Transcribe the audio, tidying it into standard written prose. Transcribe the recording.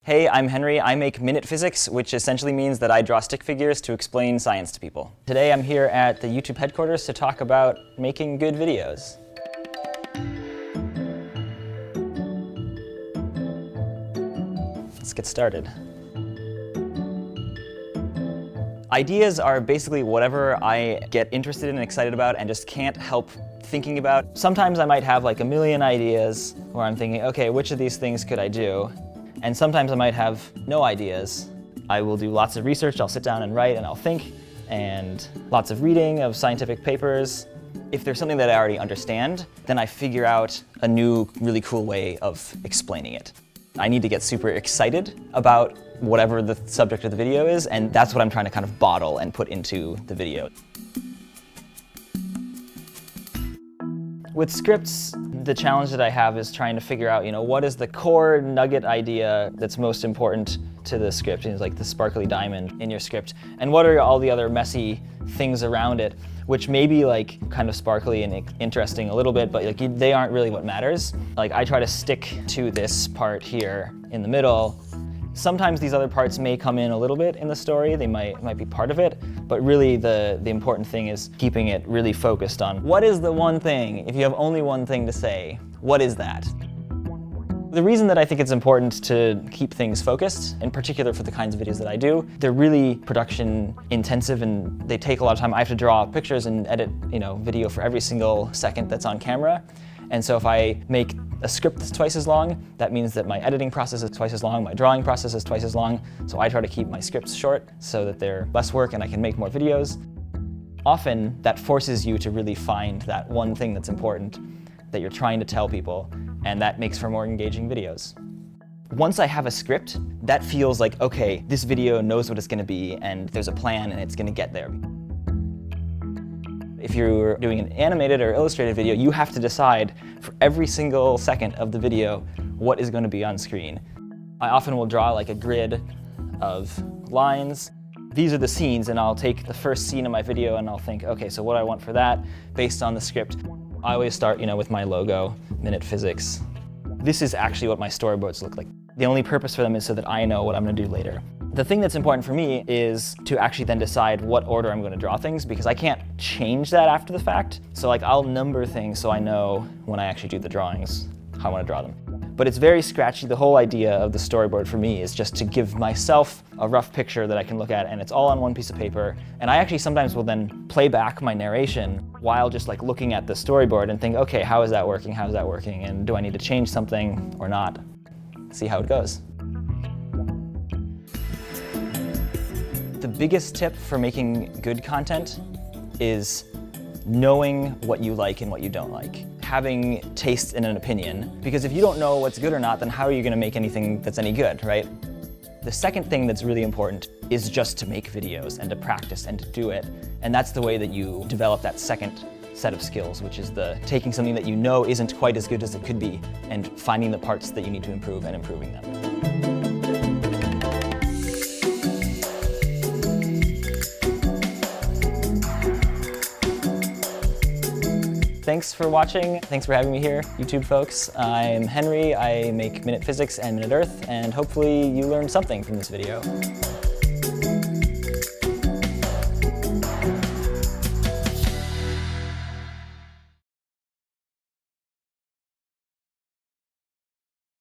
Hey, I'm Henry. I make minute physics, which essentially means that I draw stick figures to explain science to people. Today I'm here at the YouTube headquarters to talk about making good videos. Let's get started. Ideas are basically whatever I get interested in and excited about and just can't help thinking about. Sometimes I might have like a million ideas where I'm thinking, okay, which of these things could I do? And sometimes I might have no ideas. I will do lots of research, I'll sit down and write and I'll think, and lots of reading of scientific papers. If there's something that I already understand, then I figure out a new, really cool way of explaining it. I need to get super excited about whatever the subject of the video is, and that's what I'm trying to kind of bottle and put into the video. With scripts, the challenge that I have is trying to figure out, what is the core nugget idea that's most important to the script, and it's like the sparkly diamond in your script, and what are all the other messy things around it, which may be like kind of sparkly and interesting a little bit, but like they aren't really what matters. Like I try to stick to this part here in the middle. Sometimes these other parts may come in a little bit in the story, they might be part of it, but really the important thing is keeping it really focused on what is the one thing, if you have only one thing to say, what is that? The reason that I think it's important to keep things focused, in particular for the kinds of videos that I do, they're really production intensive and they take a lot of time. I have to draw pictures and edit video for every single second that's on camera. And so if I make a script that's twice as long, that means that my editing process is twice as long, my drawing process is twice as long. So I try to keep my scripts short so that they're less work and I can make more videos. Often that forces you to really find that one thing that's important that you're trying to tell people, and that makes for more engaging videos. Once I have a script, that feels like, okay, this video knows what it's gonna be and there's a plan and it's gonna get there. If you're doing an animated or illustrated video, you have to decide for every single second of the video what is going to be on screen. I often will draw like a grid of lines. These are the scenes, and I'll take the first scene of my video and I'll think, okay, so what do I want for that based on the script. I always start with my logo, Minute Physics. This is actually what my storyboards look like. The only purpose for them is so that I know what I'm going to do later. The thing that's important for me is to actually then decide what order I'm going to draw things, because I can't change that after the fact. So like I'll number things so I know when I actually do the drawings how I want to draw them. But it's very scratchy. The whole idea of the storyboard for me is just to give myself a rough picture that I can look at, and it's all on one piece of paper. And I actually sometimes will then play back my narration while just like looking at the storyboard and think, okay, how is that working? How is that working? And do I need to change something or not? See how it goes. The biggest tip for making good content is knowing what you like and what you don't like. Having taste and an opinion, because if you don't know what's good or not, then how are you going to make anything that's any good, right? The second thing that's really important is just to make videos and to practice and to do it. And that's the way that you develop that second set of skills, which is the taking something that you know isn't quite as good as it could be and finding the parts that you need to improve and improving them. Thanks for watching. Thanks for having me here, YouTube folks. I'm Henry. I make Minute Physics and Minute Earth, and hopefully you learned something from this video.